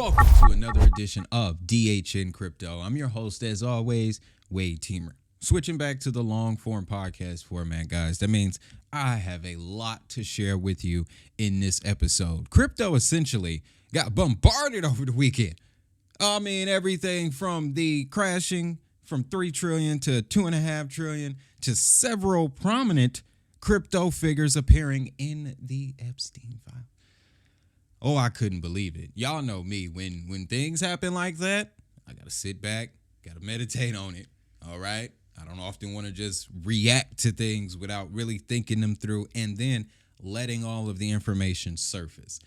Welcome to another edition of DHN Crypto. I'm your host, as always, Wade Teamer. Switching back to the long form podcast format, guys. That means I have a lot to share with you in this episode. Crypto essentially got bombarded over the weekend. I mean, everything from the crashing from 3 trillion to 2.5 trillion to several prominent crypto figures appearing in the Epstein file. Oh, I couldn't believe it. Y'all know me. When things happen like that, I got to sit back, got to meditate on it. All right. I don't often want to just react to things without really thinking them through and then letting all of the information surface.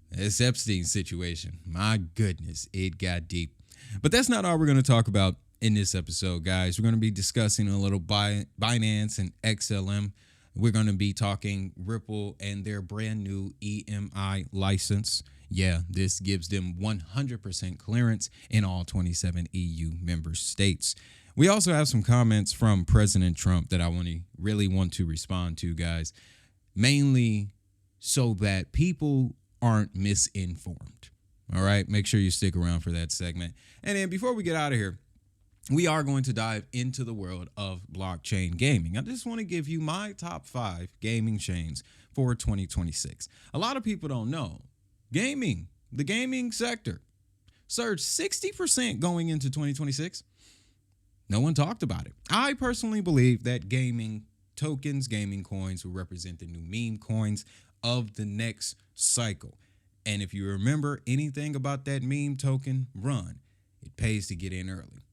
This Epstein situation, my goodness, it got deep. But that's not all we're going to talk about in this episode, guys. We're going to be discussing a little Binance and XLM. We're going to be talking Ripple and their brand new EMI license. Yeah, this gives them 100% clearance in all 27 EU member states. We also have some comments from President Trump that I really want to respond to, guys, mainly so that people aren't misinformed. All right, make sure you stick around for that segment. And then before we get out of here, we are going to dive into the world of blockchain gaming. I just want to give you my top 5 gaming chains for 2026. A lot of people don't know the gaming sector surged 60% going into 2026. No one talked about it. I personally believe that gaming tokens, gaming coins will represent the new meme coins of the next cycle. And if you remember anything about that meme token run, it pays to get in early.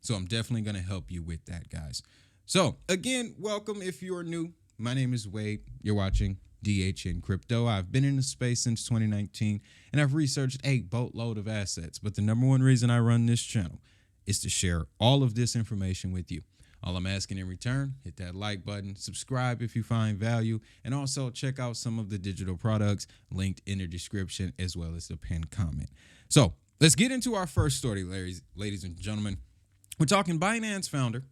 So I'm definitely going to help you with that, guys. So again, welcome if you're new. My name is Wade. You're watching DHN Crypto. I've been in the space since 2019, and I've researched a boatload of assets. But the number one reason I run this channel is to share all of this information with you. All I'm asking in return, hit that like button, subscribe if you find value, and also check out some of the digital products linked in the description as well as the pinned comment. So let's get into our first story, ladies and gentlemen. We're talking Binance founder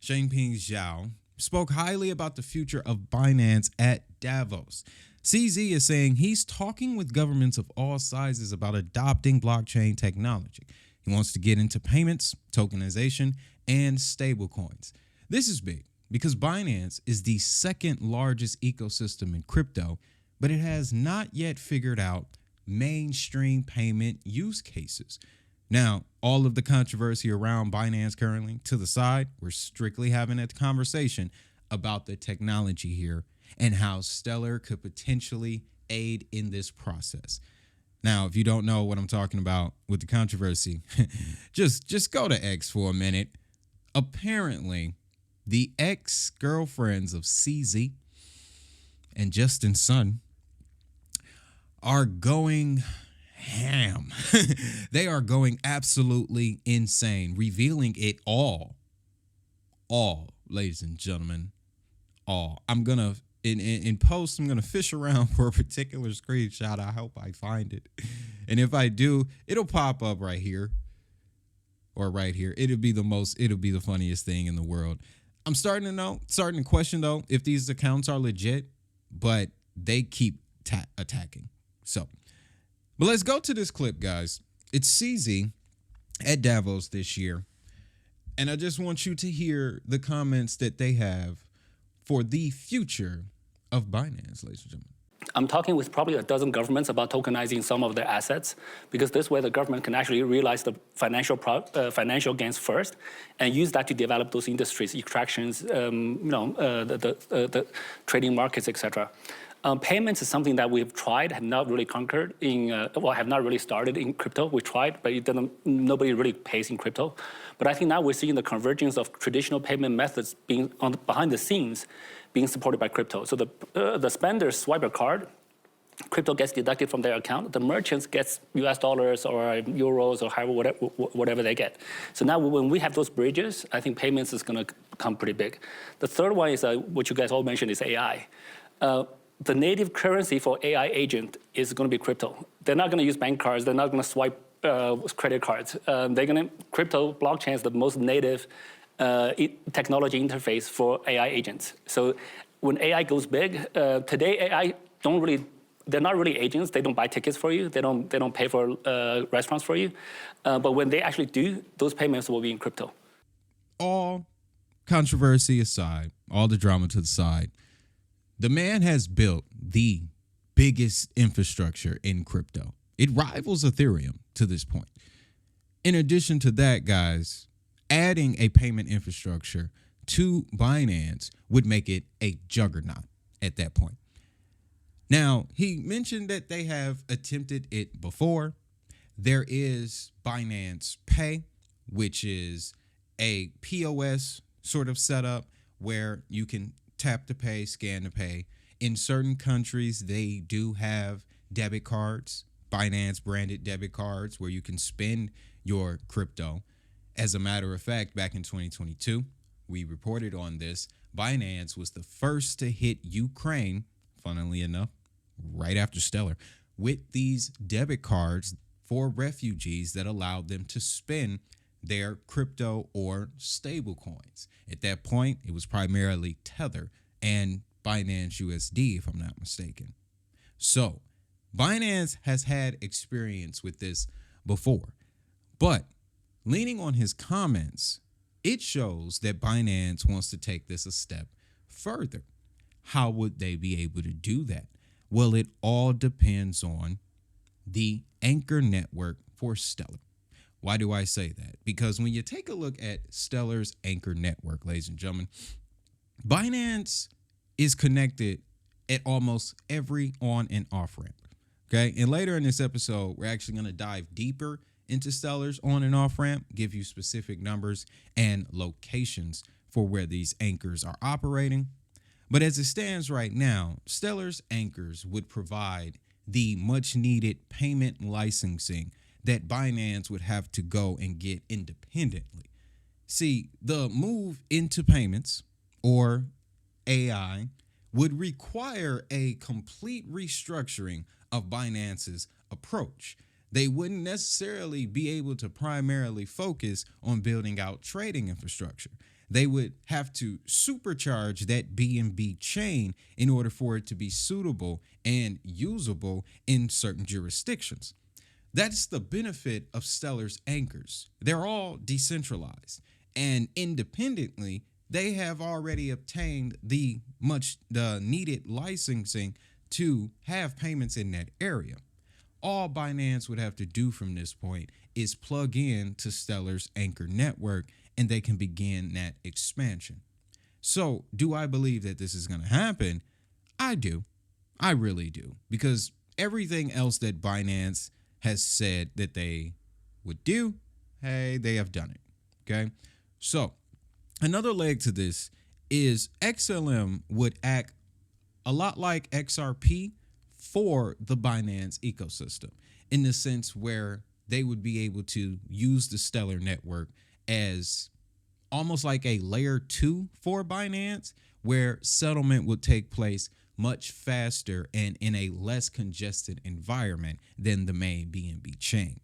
Changpeng Zhao spoke highly about the future of Binance at Davos. CZ is saying he's talking with governments of all sizes about adopting blockchain technology. He wants to get into payments, tokenization, and stablecoins. This is big because Binance is the second largest ecosystem in crypto, but it has not yet figured out mainstream payment use cases. Now, all of the controversy around Binance currently to the side, we're strictly having a conversation about the technology here and how Stellar could potentially aid in this process. Now, if you don't know what I'm talking about with the controversy, just go to X for a minute. Apparently, the ex-girlfriends of CZ and Justin's son are going ham. They are going absolutely insane, revealing it all, ladies and gentlemen, all. I'm gonna in post, I'm gonna fish around for a particular screenshot. I hope I find it, and if I do, it'll pop up right here or right here. It'll be the funniest thing in the world. I'm starting to question though if these accounts are legit, but they keep attacking. So. But let's go to this clip, guys. It's CZ at Davos this year. And I just want you to hear the comments that they have for the future of Binance, ladies and gentlemen. I'm talking with probably a dozen governments about tokenizing some of their assets, because this way the government can actually realize the financial gains first and use that to develop those industries, extractions, the trading markets, etc. Payments is something that we've tried, have not really conquered have not really started in crypto. We tried, but nobody really pays in crypto. But I think now we're seeing the convergence of traditional payment methods being behind the scenes being supported by crypto. So the spenders swipe a card, crypto gets deducted from their account. The merchants gets US dollars or euros or however, whatever they get. So now when we have those bridges, I think payments is going to become pretty big. The third one is what you guys all mentioned is AI. The native currency for AI agent is going to be crypto. They're not going to use bank cards. They're not going to swipe credit cards. Crypto blockchain is the most native technology interface for AI agents. So when AI goes big, today AI don't really they're not really agents. They don't buy tickets for you. They don't pay for restaurants for you. But when they actually do, those payments will be in crypto. All controversy aside, all the drama to the side, the man has built the biggest infrastructure in crypto. It rivals Ethereum to this point. In addition to that, guys, adding a payment infrastructure to Binance would make it a juggernaut at that point. Now, he mentioned that they have attempted it before. There is Binance Pay, which is a POS sort of setup where you can tap to pay, scan to pay. In certain countries, they do have debit cards, Binance branded debit cards, where you can spend your crypto. As a matter of fact, back in 2022, we reported on this. Binance was the first to hit Ukraine, funnily enough, right after Stellar, with these debit cards for refugees that allowed them to spend their crypto or stable coins. At that point, it was primarily Tether and Binance USD, if I'm not mistaken. So Binance has had experience with this before, but leaning on his comments, it shows that Binance wants to take this a step further. How would they be able to do that? Well, it all depends on the anchor network for Stellar. Why do I say that? Because when you take a look at Stellar's anchor network, ladies and gentlemen, Binance is connected at almost every on and off ramp. Okay. And later in this episode, we're actually going to dive deeper into Stellar's on and off ramp, give you specific numbers and locations for where these anchors are operating. But as it stands right now, Stellar's anchors would provide the much needed payment licensing that Binance would have to go and get independently. See, the move into payments or AI would require a complete restructuring of Binance's approach. They wouldn't necessarily be able to primarily focus on building out trading infrastructure. They would have to supercharge that BNB chain in order for it to be suitable and usable in certain jurisdictions. That's the benefit of Stellar's anchors. They're all decentralized, and independently, they have already obtained the needed licensing to have payments in that area. All Binance would have to do from this point is plug in to Stellar's anchor network, and they can begin that expansion. So, do I believe that this is going to happen? I do. I really do. Because everything else that Binance has said that they would do, hey, they have done it. Okay? So, another leg to this is XLM would act a lot like XRP for the Binance ecosystem, in the sense where they would be able to use the Stellar network as almost like a layer 2 for Binance, where settlement would take place much faster and in a less congested environment than the main BNB chain.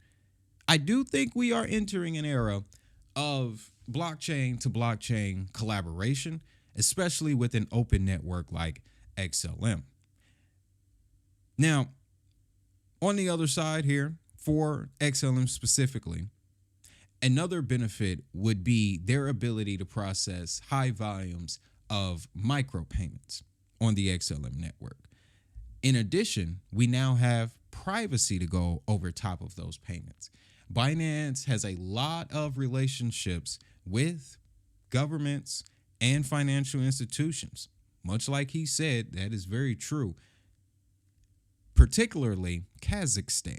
I do think we are entering an era of blockchain to blockchain collaboration, especially with an open network like XLM. Now, on the other side here, for XLM specifically, another benefit would be their ability to process high volumes of micropayments on the XLM network. In addition, we now have privacy to go over top of those payments. Binance has a lot of relationships with governments and financial institutions. Much like he said, that is very true. Particularly Kazakhstan.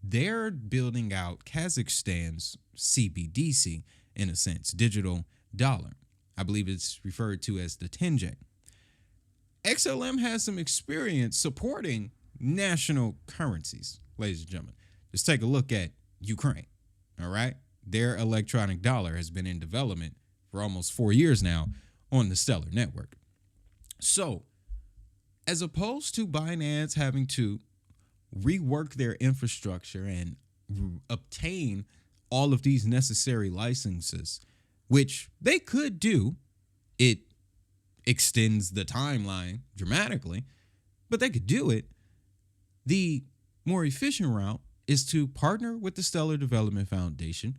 They're building out Kazakhstan's CBDC, in a sense, digital dollar. I believe it's referred to as the tenge. XLM has some experience supporting national currencies, ladies and gentlemen. Just take a look at Ukraine, all right? Their electronic dollar has been in development for almost 4 years now on the Stellar network. So, as opposed to Binance having to rework their infrastructure and obtain all of these necessary licenses, which they could do, it extends the timeline dramatically, but they could do it. The more efficient route is to partner with the Stellar Development Foundation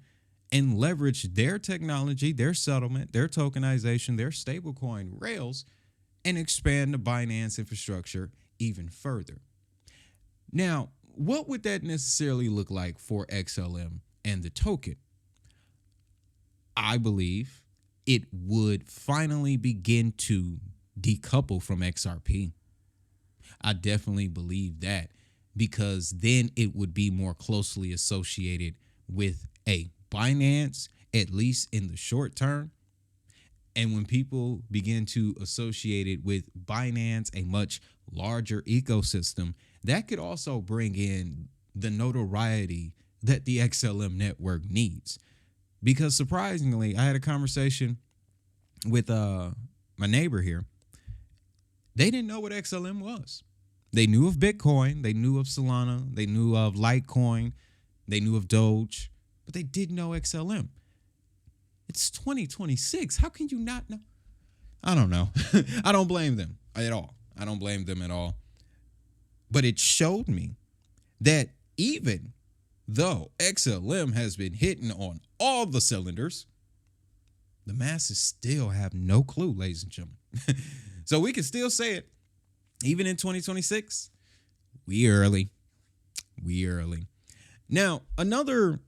and leverage their technology, their settlement, their tokenization, their stablecoin rails, and expand the Binance infrastructure even further. Now, what would that necessarily look like for XLM and the token? I believe it would finally begin to decouple from XRP. I definitely believe that, because then it would be more closely associated with a Binance, at least in the short term. And when people begin to associate it with Binance, a much larger ecosystem, that could also bring in the notoriety that the XLM network needs. Because surprisingly, I had a conversation with my neighbor here. They didn't know what XLM was. They knew of Bitcoin, they knew of Solana, they knew of Litecoin, they knew of Doge, but they didn't know XLM. It's 2026. How can you not know? I don't know. I don't blame them at all. I don't blame them at all. But it showed me that even though XLM has been hitting on all the cylinders, the masses still have no clue, ladies and gentlemen. So we can still say it. Even in 2026, we early. We early. Now, another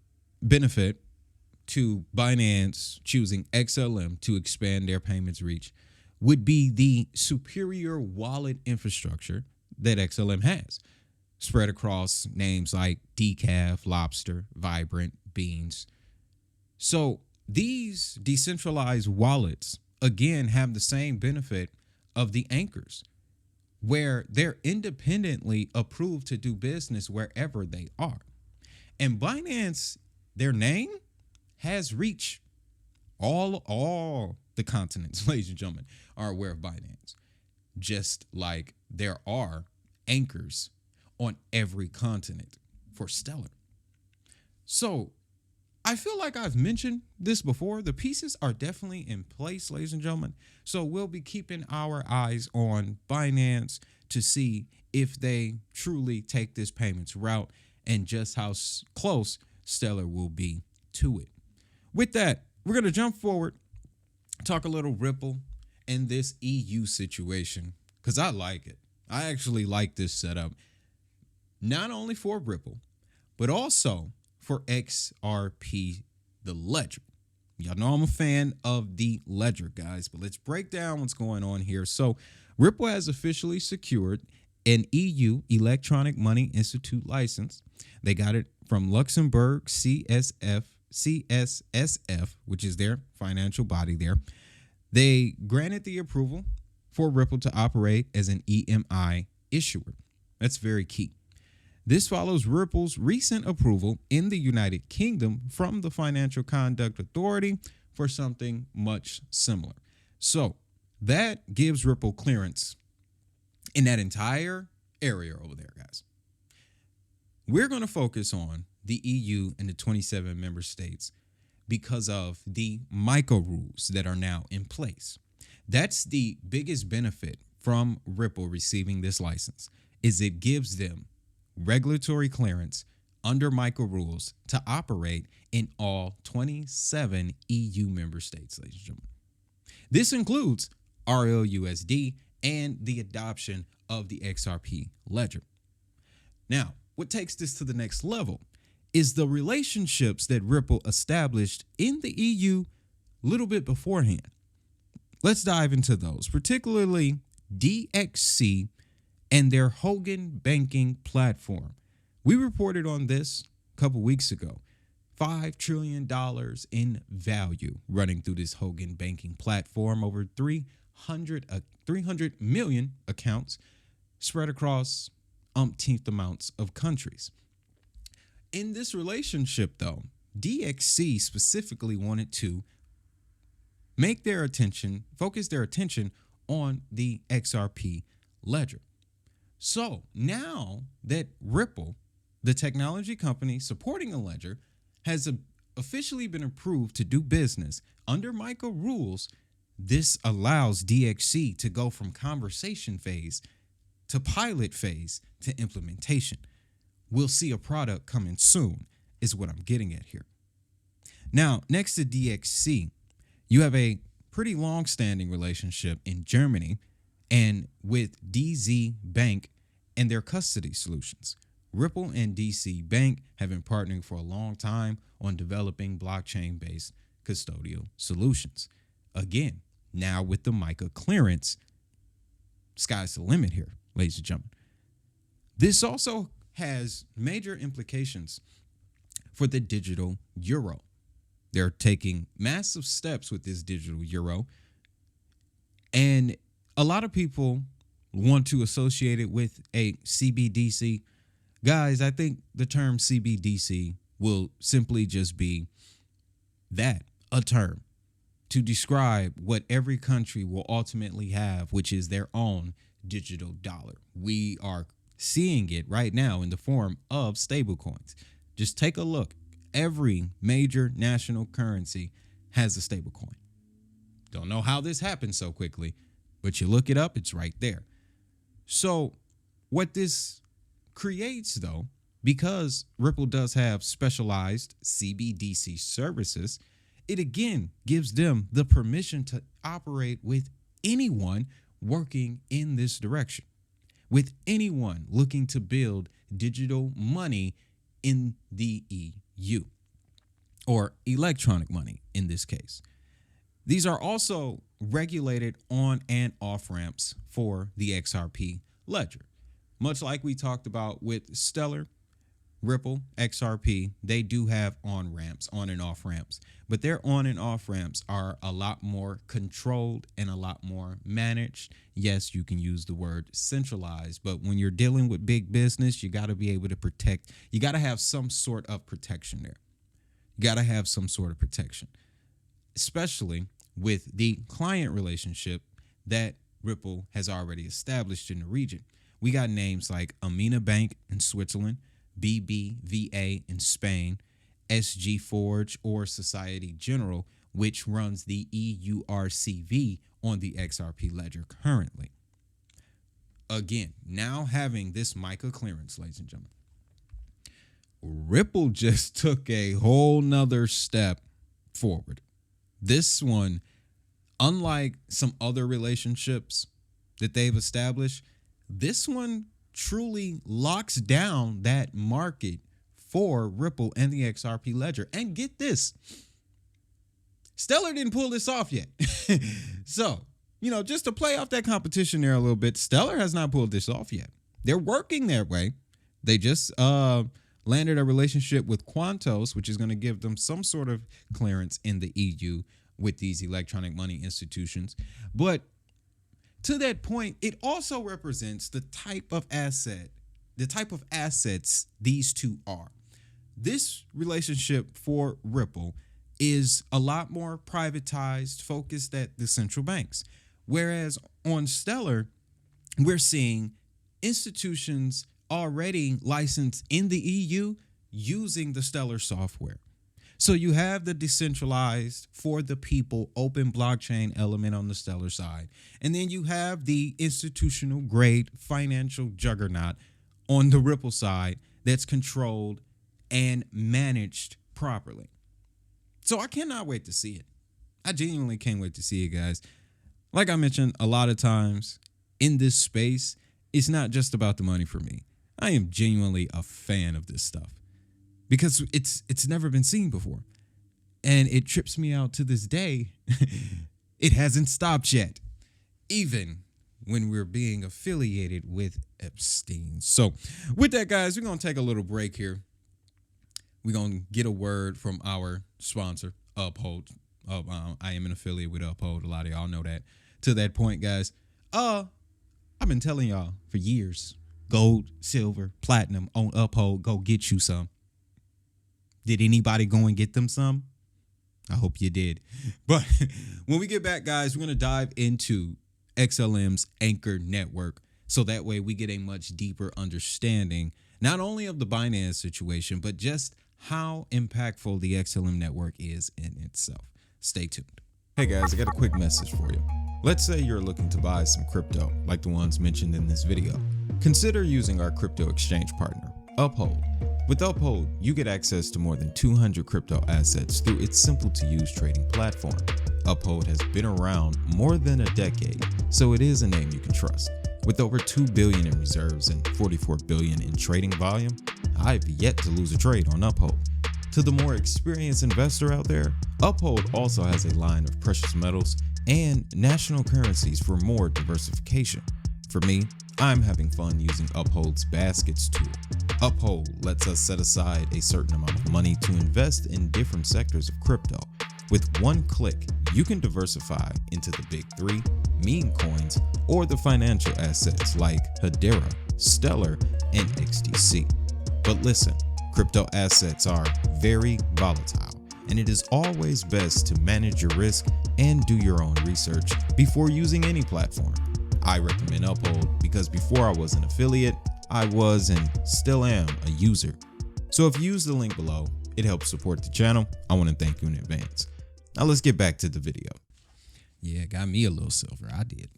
benefit to Binance choosing XLM to expand their payments reach would be the superior wallet infrastructure that XLM has, spread across names like Decaf, Lobster, Vibrant, Beans. So these decentralized wallets, again, have the same benefit of the anchors, where they're independently approved to do business wherever they are. And Binance, their name, has reach. All the continents, ladies and gentlemen, are aware of Binance. Just like there are anchors on every continent for Stellar. So I feel like I've mentioned this before. The pieces are definitely in place, ladies and gentlemen. So we'll be keeping our eyes on Binance to see if they truly take this payments route and just how close Stellar will be to it. With that, we're going to jump forward, talk a little Ripple and this EU situation, because I like it. I actually like this setup, not only for Ripple, but also for XRP, the ledger. Y'all know I'm a fan of the ledger, guys, but let's break down what's going on here. So Ripple has officially secured an EU Electronic Money Institute license. They got it from Luxembourg CSSF, which is their financial body there. They granted the approval for Ripple to operate as an EMI issuer. That's very key. This follows Ripple's recent approval in the United Kingdom from the Financial Conduct Authority for something much similar. So that gives Ripple clearance in that entire area over there, guys. We're going to focus on the EU and the 27 member states because of the MiCA rules that are now in place. That's the biggest benefit from Ripple receiving this license, is it gives them regulatory clearance under MiCA rules to operate in all 27 EU member states, ladies and gentlemen. This includes RLUSD and the adoption of the XRP ledger. Now, what takes this to the next level is the relationships that Ripple established in the EU a little bit beforehand. Let's dive into those, particularly DXC and their Hogan banking platform. We reported on this a couple weeks ago. $5 trillion in value running through this Hogan banking platform, over 300 million accounts spread across umpteenth amounts of countries. In this relationship, though, DXC specifically wanted to focus their attention on the XRP ledger. So now that Ripple, the technology company supporting a ledger, has officially been approved to do business under MiCA rules, this allows DXC to go from conversation phase to pilot phase to implementation. We'll see a product coming soon, is what I'm getting at here. Now, next to DXC, you have a pretty long-standing relationship in Germany and with DZ Bank and their custody solutions. Ripple and DC Bank have been partnering for a long time on developing blockchain-based custodial solutions. Again, now with the MiCA clearance, sky's the limit here, ladies and gentlemen. This also has major implications for the digital euro. They're taking massive steps with this digital euro, and a lot of people want to associate it with a CBDC. Guys, I think the term CBDC will simply just be that, a term to describe what every country will ultimately have, which is their own digital dollar. We are seeing it right now in the form of stablecoins. Just take a look. Every major national currency has a stablecoin. Don't know how this happened so quickly, but you look it up, it's right there. So what this creates, though, because Ripple does have specialized CBDC services, it again gives them the permission to operate with anyone working in this direction, with anyone looking to build digital money in the EU, or electronic money in this case. These are also regulated on and off ramps for the XRP ledger. Much like we talked about with Stellar, Ripple, XRP, they do have on ramps, on and off ramps, but their on and off ramps are a lot more controlled and a lot more managed. Yes, you can use the word centralized, but when you're dealing with big business, you got to be able to protect. You got to have some sort of protection there. You got to have some sort of protection, especially with the client relationship that Ripple has already established in the region. We got names like Amina Bank in Switzerland, BBVA in Spain, SG Forge or Society General, which runs the EURCV on the XRP ledger currently. Again, now having this MiCA clearance, ladies and gentlemen, Ripple just took a whole nother step forward. This one, unlike some other relationships that they've established, this one truly locks down that market for Ripple and the XRP ledger. And get this, Stellar didn't pull this off yet. So, just to play off that competition there a little bit, Stellar has not pulled this off yet. They're working their way. They just landed a relationship with Quantos, which is going to give them some sort of clearance in the EU with these electronic money institutions. But to that point, it also represents the type of assets these two are. This relationship for Ripple is a lot more privatized, focused at the central banks. Whereas on Stellar, we're seeing institutions already licensed in the EU using the Stellar software. So you have the decentralized for the people open blockchain element on the Stellar side. And then you have the institutional grade financial juggernaut on the Ripple side that's controlled and managed properly. So I cannot wait to see it. I genuinely can't wait to see it, guys. Like I mentioned, a lot of times in this space, it's not just about the money for me. I am genuinely a fan of this stuff because it's never been seen before. And it trips me out to this day. It hasn't stopped yet, even when we're being affiliated with EPSTEIN. So with that, guys, we're going to take a little break here. We're going to get a word from our sponsor, Uphold. I am an affiliate with Uphold. A lot of y'all know that. To that point, guys, I've been telling y'all for years, gold, silver, platinum on Uphold, go get you some. Did anybody go and get them some? I hope you did. But when we get back, guys, we're going to dive into XLM's Anchor Network. So that way we get a much deeper understanding, not only of the Binance situation, but just how impactful the XLM network is in itself. Stay tuned. Hey guys, I got a quick message for you. Let's say you're looking to buy some crypto, like the ones mentioned in this video. Consider using our crypto exchange partner, Uphold. With Uphold, you get access to more than 200 crypto assets through its simple to use trading platform. Uphold has been around more than a decade, so it is a name you can trust. With over $2 billion in reserves and $44 billion in trading volume, I've yet to lose a trade on Uphold. To the more experienced investor out there, Uphold also has a line of precious metals and national currencies for more diversification. For me, I'm having fun using Uphold's baskets tool. Uphold lets us set aside a certain amount of money to invest in different sectors of crypto. With one click, you can diversify into the big three, meme coins, or the financial assets like Hedera, Stellar, and XDC. But listen, crypto assets are very volatile, and it is always best to manage your risk and do your own research before using any platform. I recommend Uphold because before I was an affiliate, I was and still am a user. So if you use the link below, it helps support the channel. I want to thank you in advance. Now let's get back to the video. Yeah, got me a little silver. I did.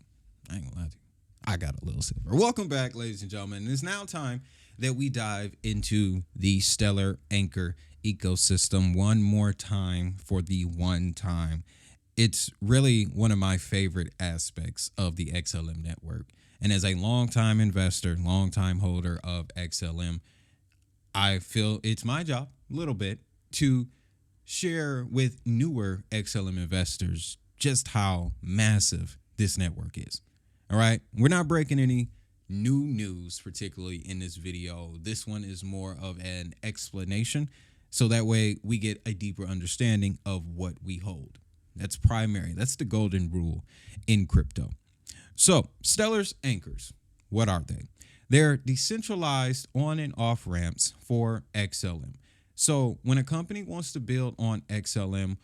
I ain't gonna lie to you. I got a little silver. Welcome back, ladies and gentlemen. It's now time that we dive into the Stellar Anchor ecosystem one more time for the one time. It's really one of my favorite aspects of the XLM network. And as a longtime investor, longtime holder of XLM, I feel it's my job a little bit to share with newer XLM investors just how massive this network is. All right. We're not breaking any new news, particularly in this video. This one is more of an explanation, so that way we get a deeper understanding of what we hold. That's primary. That's the golden rule in crypto. So Stellar's anchors, what are they? They're decentralized on and off ramps for XLM. So when a company wants to build on XLM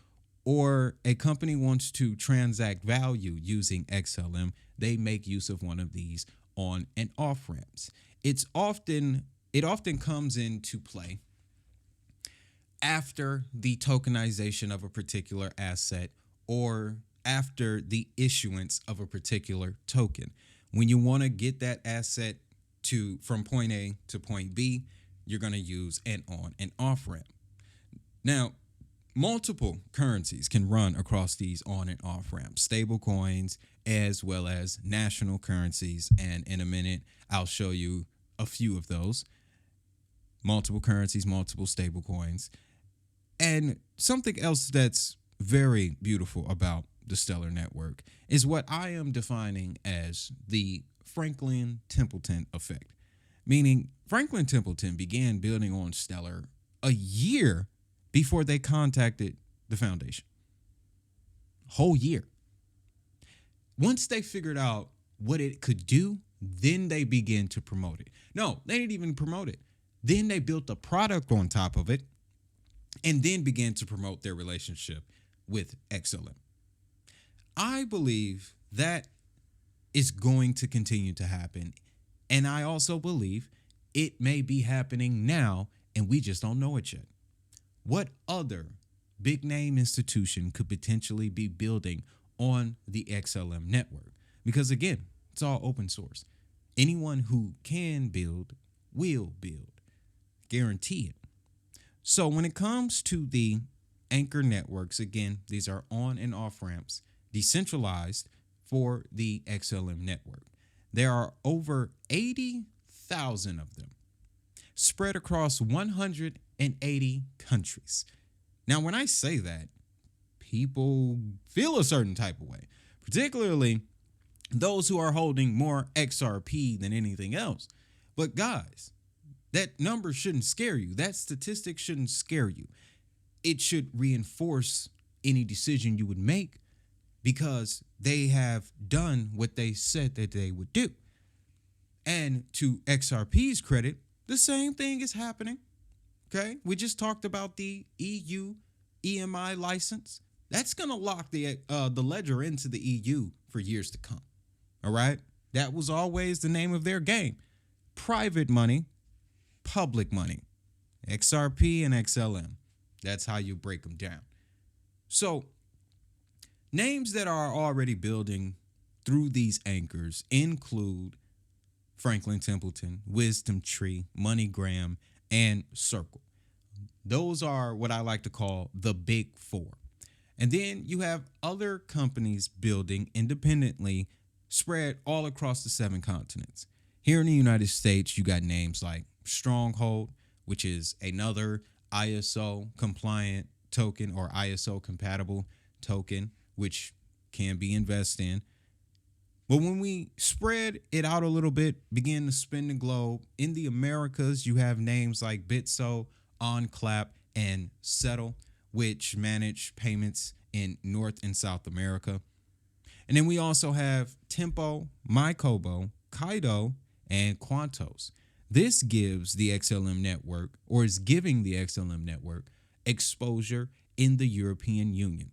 or a company wants to transact value using XLM, they make use of one of these on and off ramps. It often comes into play after the tokenization of a particular asset or after the issuance of a particular token. When you want to get that asset from point A to point B, you're going to use an on and off ramp. Now, multiple currencies can run across these on and off ramps, stable coins, as well as national currencies. And in a minute, I'll show you a few of those. Multiple currencies, multiple stable coins. And something else that's very beautiful about the Stellar Network is what I am defining as the Franklin Templeton effect. Meaning Franklin Templeton began building on Stellar a year before they contacted the foundation. Whole year. Once they figured out what it could do, then they began to promote it. No, they didn't even promote it. Then they built a product on top of it and then began to promote their relationship with XLM. I believe that is going to continue to happen. And I also believe it may be happening now and we just don't know it yet. What other big name institution could potentially be building on the XLM network? Because again, it's all open source. Anyone who can build will build. Guarantee it. So when it comes to the anchor networks, again, these are on and off ramps, decentralized for the XLM network. There are over 80,000 of them spread across 180 countries. Now, when I say that, people feel a certain type of way, particularly those who are holding more XRP than anything else. But guys, that number shouldn't scare you. That statistic shouldn't scare you. It should reinforce any decision you would make because they have done what they said that they would do. And to XRP's credit, the same thing is happening. Okay, we just talked about the EU EMI license. That's going to lock the ledger into the EU for years to come. All right, that was always the name of their game. Private money, public money. XRP and XLM. That's how you break them down. So Names that are already building through these anchors include Franklin Templeton, Wisdom Tree, MoneyGram, and Circle. Those are what I like to call the big four. And then you have other companies building independently spread all across the 7 continents. Here in the United States, you got names like Stronghold, which is another ISO compliant token or ISO compatible token, which can be invested in. But when we spread it out a little bit, begin to spin the globe, in the Americas, you have names like Bitso, OnClap, and Settle, which manage payments in North and South America. And then we also have Tempo, MyCobo, Kaido, and Quantos. This gives the XLM network, or is giving the XLM network, exposure in the European Union.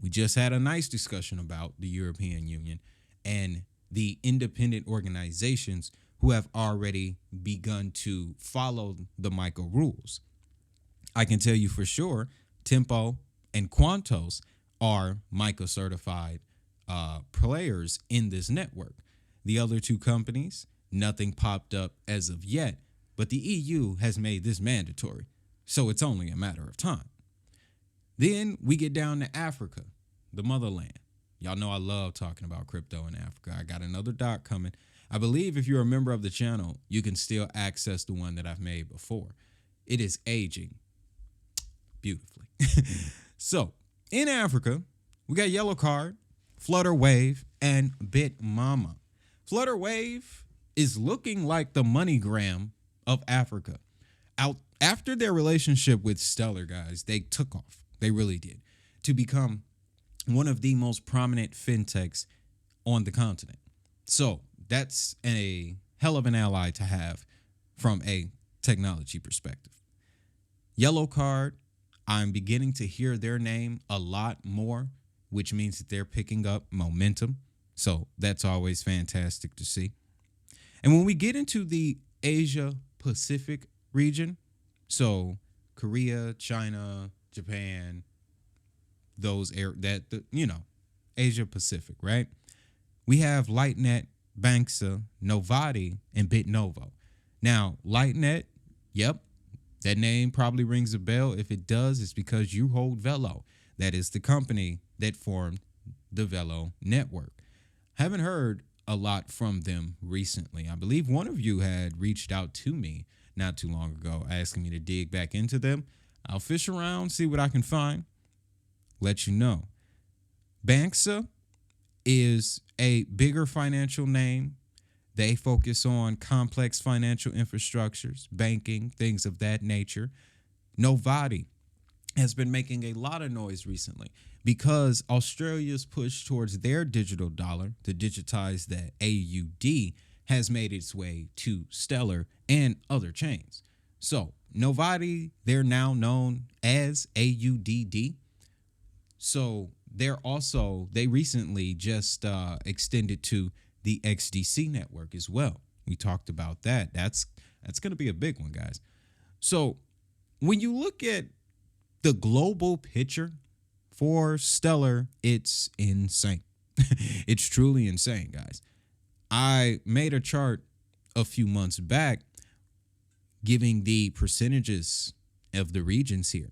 We just had a nice discussion about the European Union and the independent organizations who have already begun to follow the MICA rules. I can tell you for sure, Tempo and Quantos are MICA certified players in this network. The other 2 companies, nothing popped up as of yet, but the EU has made this mandatory, so it's only a matter of time. Then we get down to Africa, the motherland. Y'all know I love talking about crypto in Africa. I got another doc coming. I believe if you're a member of the channel, you can still access the one that I've made before. It is aging beautifully. So, in Africa, we got Yellow Card, Flutter Wave, and Bitmama. Flutter Wave is looking like the MoneyGram of Africa. After their relationship with Stellar, guys, they took off. They really did. To become one of the most prominent fintechs on the continent. So that's a hell of an ally to have from a technology perspective. Yellow Card, I'm beginning to hear their name a lot more, which means that they're picking up momentum. So that's always fantastic to see. And when we get into the Asia Pacific region, so Korea, China, Japan, Asia Pacific, right? We have Lightnet, Banksa, Novati, and BitNovo. Now, Lightnet, yep, that name probably rings a bell. If it does, it's because you hold Velo. That is the company that formed the Velo network. Haven't heard a lot from them recently. I believe one of you had reached out to me not too long ago asking me to dig back into them. I'll fish around, see what I can find, let you know. Banksa is a bigger financial name. They focus on complex financial infrastructures, banking, things of that nature. Novati has been making a lot of noise recently because Australia's push towards their digital dollar to digitize the AUD has made its way to Stellar and other chains. So Novati, they're now known as AUDD. So they recently just extended to the XDC network as well. We talked about that. That's going to be a big one, guys. So when you look at the global picture for Stellar, it's insane. It's truly insane, guys. I made a chart a few months back giving the percentages of the regions here.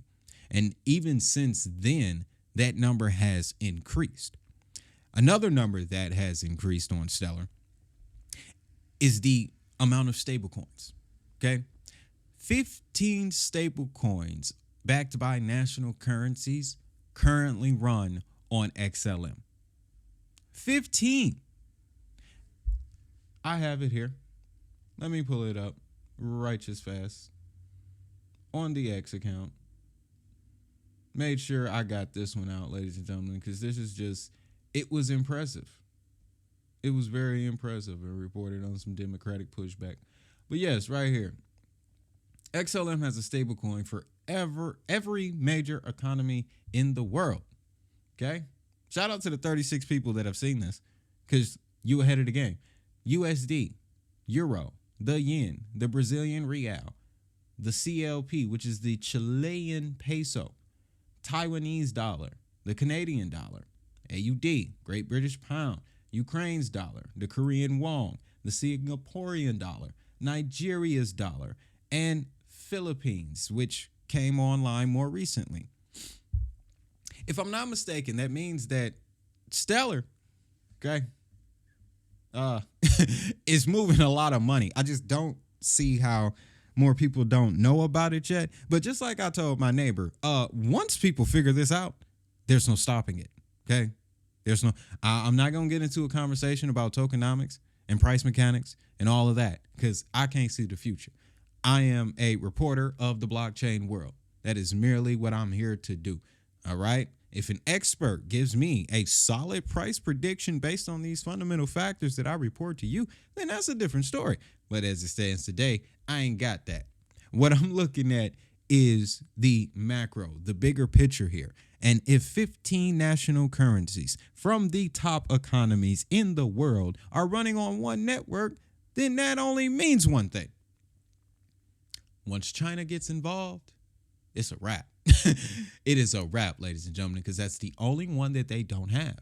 And even since then, that number has increased. Another number that has increased on Stellar is the amount of stable coins. Okay? 15 stable coins backed by national currencies currently run on XLM. 15. I have it here. Let me pull it up righteous fast on the X account. Made sure I got this one out, ladies and gentlemen, because this is just, it was impressive. It was very impressive and reported on some Democratic pushback. But yes, right here. XLM has a stable coin for every major economy in the world. Okay? Shout out to the 36 people that have seen this because you ahead of the game. USD, Euro, the Yen, the Brazilian Real, the CLP, which is the Chilean Peso, Taiwanese dollar, the Canadian dollar, AUD, Great British Pound, Ukraine's dollar, the Korean won, the Singaporean dollar, Nigeria's dollar, and Philippines, which came online more recently. If I'm not mistaken, that means that Stellar, okay, is moving a lot of money. I just don't see how more people don't know about it yet. But just like I told my neighbor, once people figure this out, there's no stopping it. Okay, there's no. I'm not gonna get into a conversation about tokenomics and price mechanics and all of that because I can't see the future. I am a reporter of the blockchain world. That is merely what I'm here to do. All right. If an expert gives me a solid price prediction based on these fundamental factors that I report to you, then that's a different story. But as it stands today, I ain't got that. What I'm looking at is the macro, the bigger picture here. And if 15 national currencies from the top economies in the world are running on one network, then that only means one thing. Once China gets involved, it's a wrap. It is a wrap, ladies and gentlemen, because that's the only one that they don't have.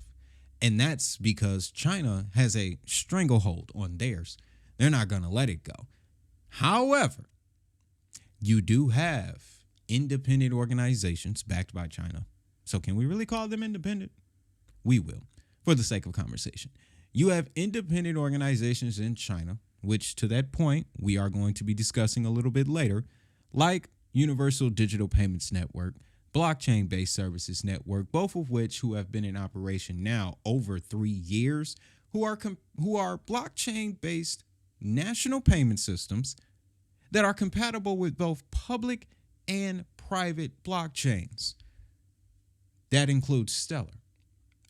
And that's because China has a stranglehold on theirs. They're not going to let it go. However, you do have independent organizations backed by China. So can we really call them independent? We will, for the sake of conversation. You have independent organizations in China, which to that point, we are going to be discussing a little bit later, like Universal Digital Payments Network, Blockchain-Based Services Network, both of which who have been in operation now over 3 years, who are blockchain-based national payment systems that are compatible with both public and private blockchains. That includes Stellar.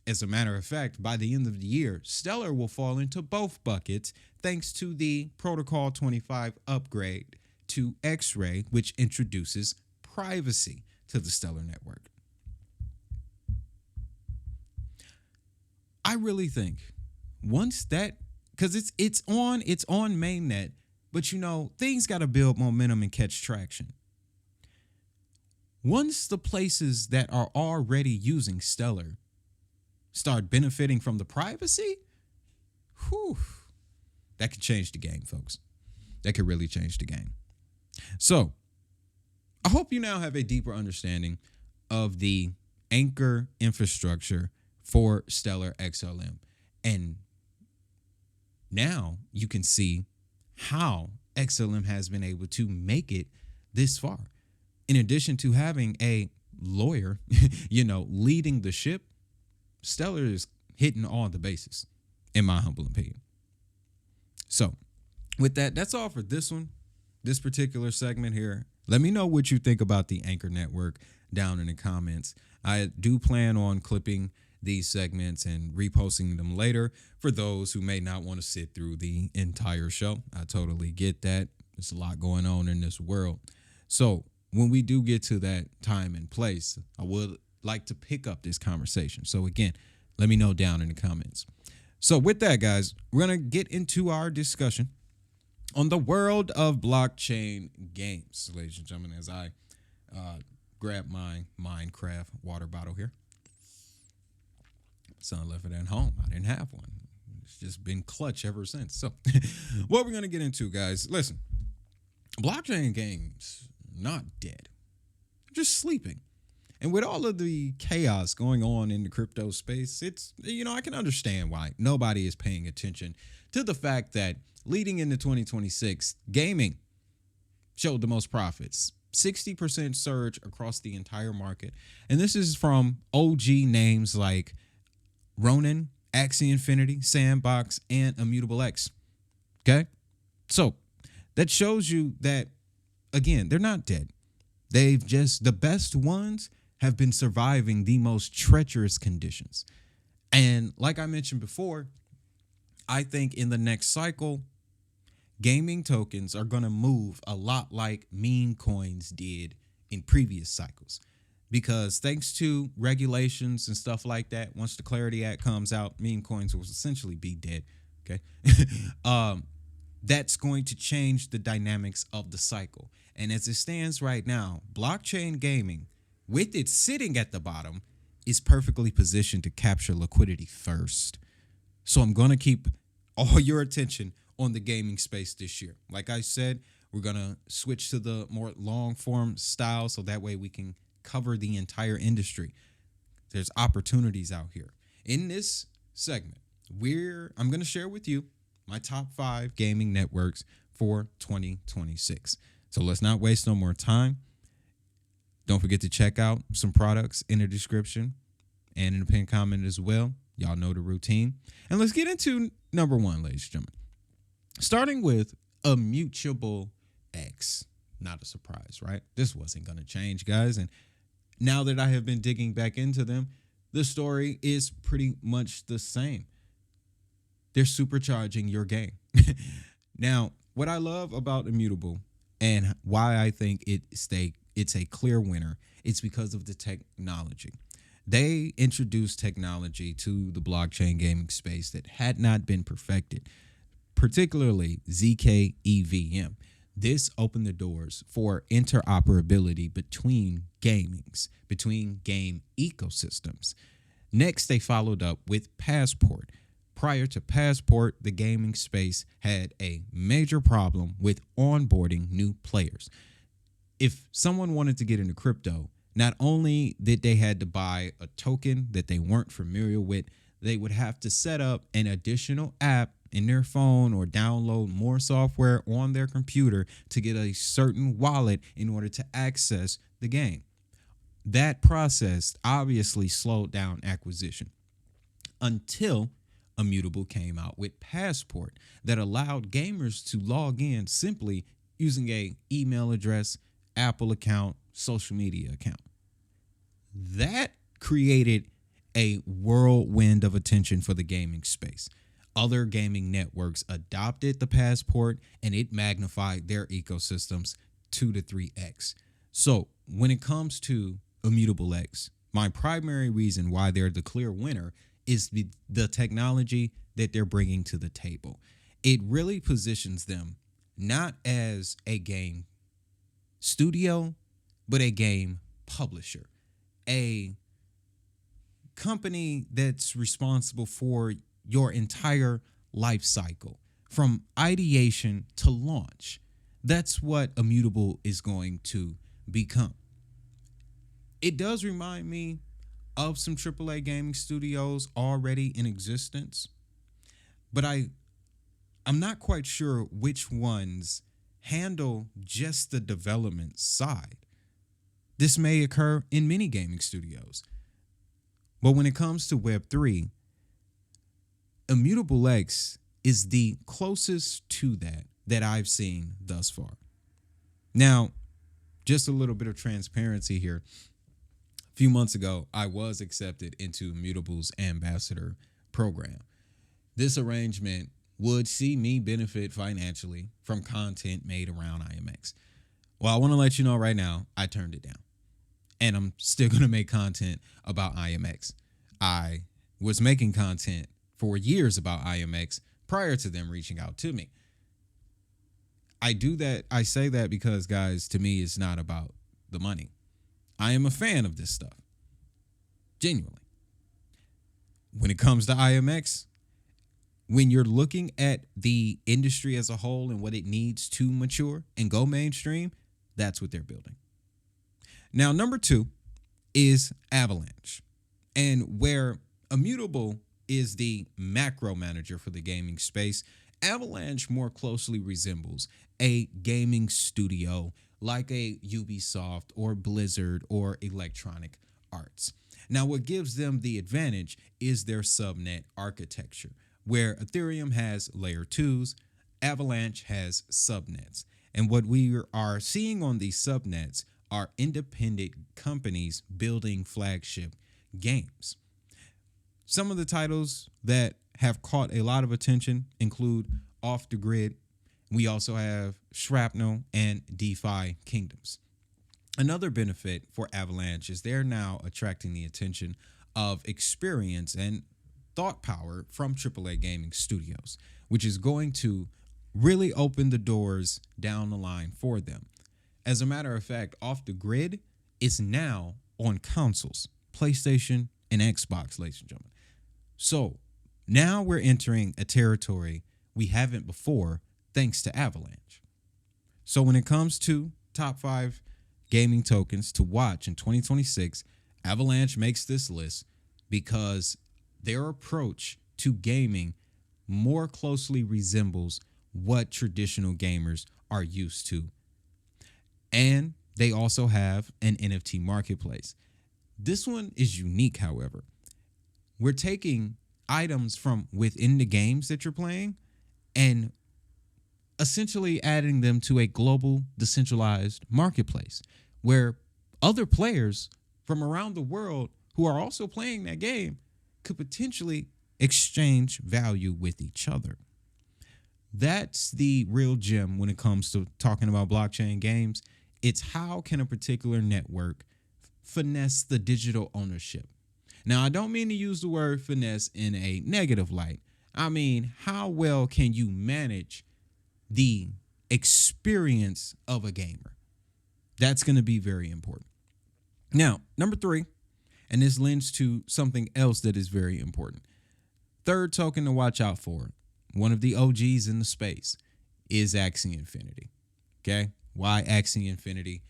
As a matter of fact, by the end of the year, Stellar will fall into both buckets thanks to the Protocol 25 upgrade to X-Ray, which introduces privacy to the Stellar network. I really think once that, because it's on mainnet, but you know, things got to build momentum and catch traction. Once the places that are already using Stellar start benefiting from the privacy, that could change the game, folks. That could really change the game. So, I hope you now have a deeper understanding of the anchor infrastructure for Stellar XLM. And now you can see how XLM has been able to make it this far. In addition to having a lawyer, leading the ship, Stellar is hitting all the bases, in my humble opinion. So, with that, that's all for this one, this particular segment here. Let me know what you think about the Anchor Network down in the comments. I do plan on clipping these segments and reposting them later for those who may not want to sit through the entire show. I totally get that. There's a lot going on in this world. So when we do get to that time and place, I would like to pick up this conversation. So again, let me know down in the comments. So with that, guys, we're going to get into our discussion on the world of blockchain games, ladies and gentlemen, as I grab my Minecraft water bottle here. Son left it at home. I didn't have one. It's just been clutch ever since. So what we're going to get into, guys, listen, blockchain games, not dead, just sleeping. And with all of the chaos going on in the crypto space, it's, I can understand why nobody is paying attention to the fact that leading into 2026, gaming showed the most profits, 60% surge across the entire market. And this is from OG names like Ronin, Axie Infinity, Sandbox, and Immutable X. Okay? So that shows you that, again, they're not dead. They've just, the best ones have been surviving the most treacherous conditions. And like I mentioned before, I think in the next cycle, gaming tokens are going to move a lot like meme coins did in previous cycles. Because thanks to regulations and stuff like that, once the Clarity Act comes out, meme coins will essentially be dead. Okay. That's going to change the dynamics of the cycle. And as it stands right now, blockchain gaming, with it sitting at the bottom, is perfectly positioned to capture liquidity first. So I'm going to keep all your attention on the gaming space this year. Like I said, we're going to switch to the more long form style so that way we can cover the entire industry. There's opportunities out here. In this segment, I'm going to share with you my top 5 gaming networks for 2026. So let's not waste no more time. Don't forget to check out some products in the description and in the pinned comment as well. Y'all know the routine. And let's get into number 1, ladies and gentlemen. Starting with Immutable X. Not a surprise, right? This wasn't going to change, guys. And now that I have been digging back into them, the story is pretty much the same. They're supercharging your game. Now, what I love about Immutable and why I think it's a clear winner, it's because of the technology. They introduced technology to the blockchain gaming space that had not been perfected, particularly ZK EVM. This opened the doors for interoperability between game ecosystems. Next, they followed up with Passport. Prior to Passport, the gaming space had a major problem with onboarding new players. If someone wanted to get into crypto, not only did they had to buy a token that they weren't familiar with, they would have to set up an additional app in their phone or download more software on their computer to get a certain wallet in order to access the game. That process obviously slowed down acquisition until Immutable came out with Passport that allowed gamers to log in simply using an email address, Apple account, social media account. That created a whirlwind of attention for the gaming space. Other gaming networks adopted the Passport and it magnified their ecosystems 2 to 3x. So when it comes to Immutable X, my primary reason why they're the clear winner is the technology that they're bringing to the table. It really positions them not as a game studio, but a game publisher, a company that's responsible for your entire life cycle from ideation to launch. That's what Immutable is going to become. It does remind me of some AAA gaming studios already in existence, but I'm not quite sure which ones handle just the development side. This may occur in many gaming studios, but when it comes to Web3, Immutable X is the closest to that I've seen thus far. Now, just a little bit of transparency here. A few months ago, I was accepted into Immutable's ambassador program. This arrangement would see me benefit financially from content made around IMX. Well, I want to let you know right now, I turned it down. And I'm still going to make content about IMX. I was making content for years about IMX prior to them reaching out to me. I say that because, guys, to me, it's not about the money. I am a fan of this stuff. Genuinely. When it comes to IMX, when you're looking at the industry as a whole and what it needs to mature and go mainstream, that's what they're building. Now, number 2 is Avalanche. And where Immutable is the macro manager for the gaming space, Avalanche more closely resembles a gaming studio like a Ubisoft or Blizzard or Electronic Arts. Now, what gives them the advantage is their subnet architecture, where Ethereum has layer 2s, Avalanche has subnets. And what we are seeing on these subnets are independent companies building flagship games. Some of the titles that have caught a lot of attention include Off the Grid. We also have Shrapnel and DeFi Kingdoms. Another benefit for Avalanche is they're now attracting the attention of experience and thought power from AAA gaming studios, which is going to really open the doors down the line for them. As a matter of fact, Off the Grid is now on consoles. PlayStation, and Xbox, ladies and gentlemen. So now we're entering a territory we haven't before, thanks to Avalanche. So when it comes to top 5 gaming tokens to watch in 2026, Avalanche makes this list because their approach to gaming more closely resembles what traditional gamers are used to. And they also have an NFT marketplace. This one is unique, however. We're taking items from within the games that you're playing and essentially adding them to a global decentralized marketplace where other players from around the world who are also playing that game could potentially exchange value with each other. That's the real gem when it comes to talking about blockchain games. It's how can a particular network finesse the digital ownership. Now, I don't mean to use the word finesse in a negative light. I mean, how well can you manage the experience of a gamer? That's going to be very important. Now, number 3, and this lends to something else that is very important. Third token to watch out for, one of the OGs in the space, is Axie Infinity. Okay? Why Axie Infinity?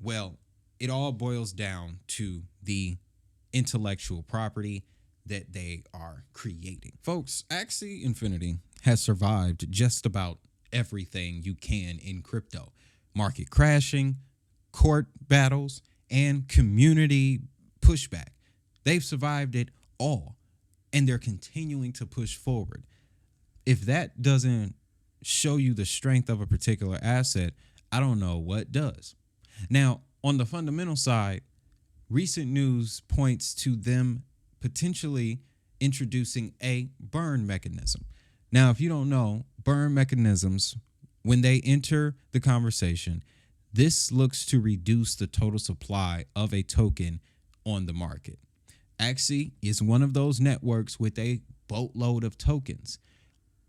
Well, it all boils down to the intellectual property that they are creating. Folks, Axie Infinity has survived just about everything you can in crypto. Market crashing, court battles, and community pushback. They've survived it all, and they're continuing to push forward. If that doesn't show you the strength of a particular asset, I don't know what does. Now, on the fundamental side, recent news points to them potentially introducing a burn mechanism. Now, if you don't know, burn mechanisms, when they enter the conversation, this looks to reduce the total supply of a token on the market. Axie is one of those networks with a boatload of tokens.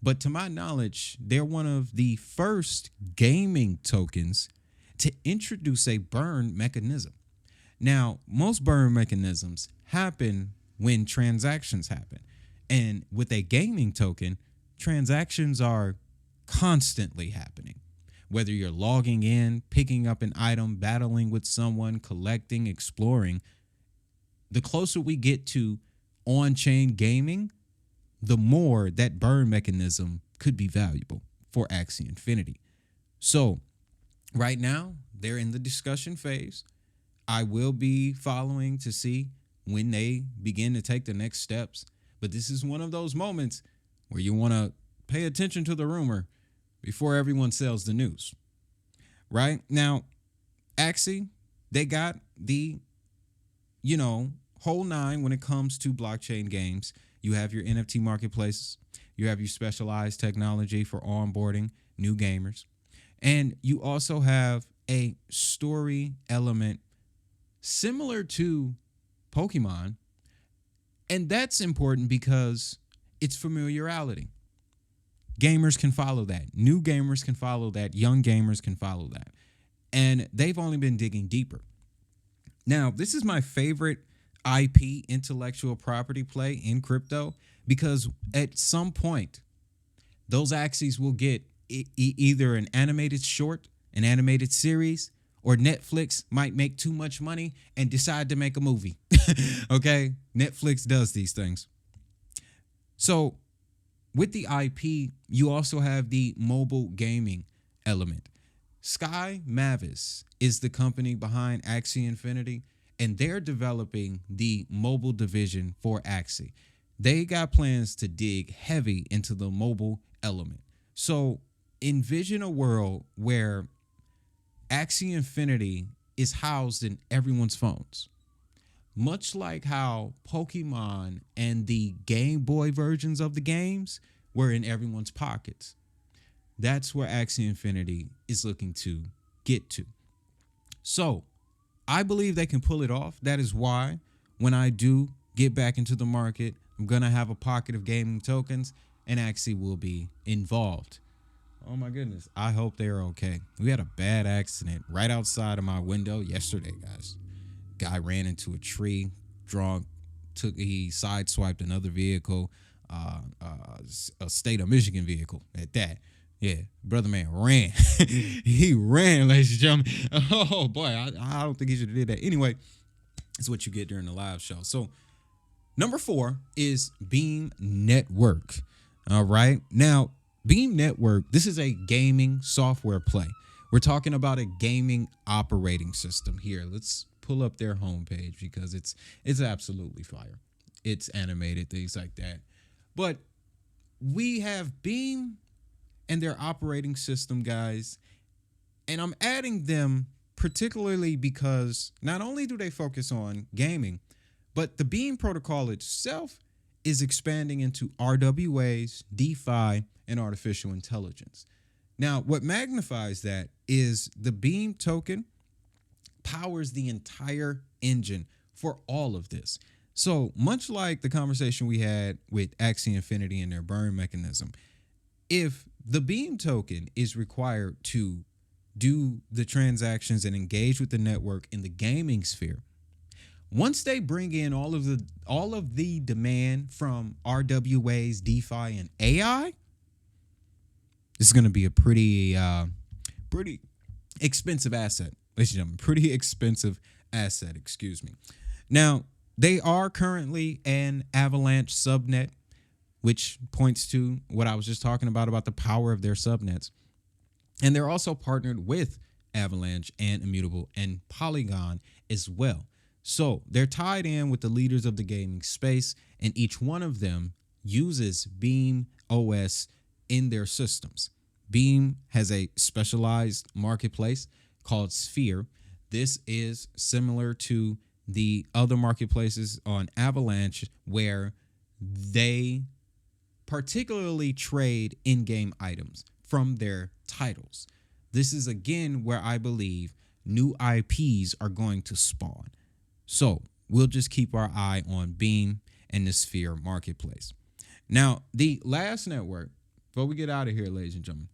But to my knowledge, they're one of the first gaming tokens to introduce a burn mechanism. Now, most burn mechanisms happen when transactions happen. And with a gaming token, transactions are constantly happening. Whether you're logging in, picking up an item, battling with someone, collecting, exploring, the closer we get to on-chain gaming, the more that burn mechanism could be valuable for Axie Infinity. So right now, they're in the discussion phase. I will be following to see when they begin to take the next steps. But this is one of those moments where you want to pay attention to the rumor before everyone sells the news. Right? Now, Axie, they got the, whole nine when it comes to blockchain games. You have your NFT marketplaces. You have your specialized technology for onboarding new gamers. And you also have a story element similar to Pokemon. And that's important because it's familiarity. Gamers can follow that. New gamers can follow that. Young gamers can follow that. And they've only been digging deeper. Now, this is my favorite IP, intellectual property play in crypto, because at some point, those Axies will get either an animated short, an animated series, or Netflix might make too much money and decide to make a movie. Okay? Netflix does these things. So with the IP, you also have the mobile gaming element. Sky Mavis is the company behind Axie Infinity, and they're developing the mobile division for Axie. They got plans to dig heavy into the mobile element. So envision a world where Axie Infinity is housed in everyone's phones. Much like how Pokemon and the Game Boy versions of the games were in everyone's pockets. That's where Axie Infinity is looking to get to. So I believe they can pull it off. That is why when I do get back into the market, I'm going to have a pocket of gaming tokens and Axie will be involved. Oh my goodness. I hope they're okay. We had a bad accident right outside of my window yesterday, guys. Guy ran into a tree, drunk, he sideswiped another vehicle, a state of Michigan vehicle at that. Yeah, brother man ran. He ran, ladies and gentlemen. Oh boy, I don't think he should have did that. Anyway, it's what you get during the live show. So number 4 is Beam Network. All right. Now, Beam Network, this is a gaming software play. We're talking about a gaming operating system here. Let's pull up their homepage because it's absolutely fire. It's animated, things like that. But we have Beam and their operating system, guys. And I'm adding them particularly because not only do they focus on gaming, but the Beam protocol itself is expanding into RWAs, DeFi, and artificial intelligence. Now, what magnifies that is the Beam token powers the entire engine for all of this. So much like the conversation we had with Axie Infinity and their burn mechanism, if the Beam token is required to do the transactions and engage with the network in the gaming sphere, once they bring in all of the demand from RWAs, DeFi, and AI, this is going to be a pretty expensive asset. Ladies and gentlemen, pretty expensive asset, excuse me. Now, they are currently an Avalanche subnet, which points to what I was just talking about the power of their subnets. And they're also partnered with Avalanche and Immutable and Polygon as well. So they're tied in with the leaders of the gaming space, and each one of them uses Beam OS in their systems. Beam has a specialized marketplace called Sphere. This is similar to the other marketplaces on Avalanche where they particularly trade in-game items from their titles. This is again where I believe new IPs are going to spawn. So we'll just keep our eye on Beam and the Sphere marketplace. Now, the last network, before we get out of here, ladies and gentlemen,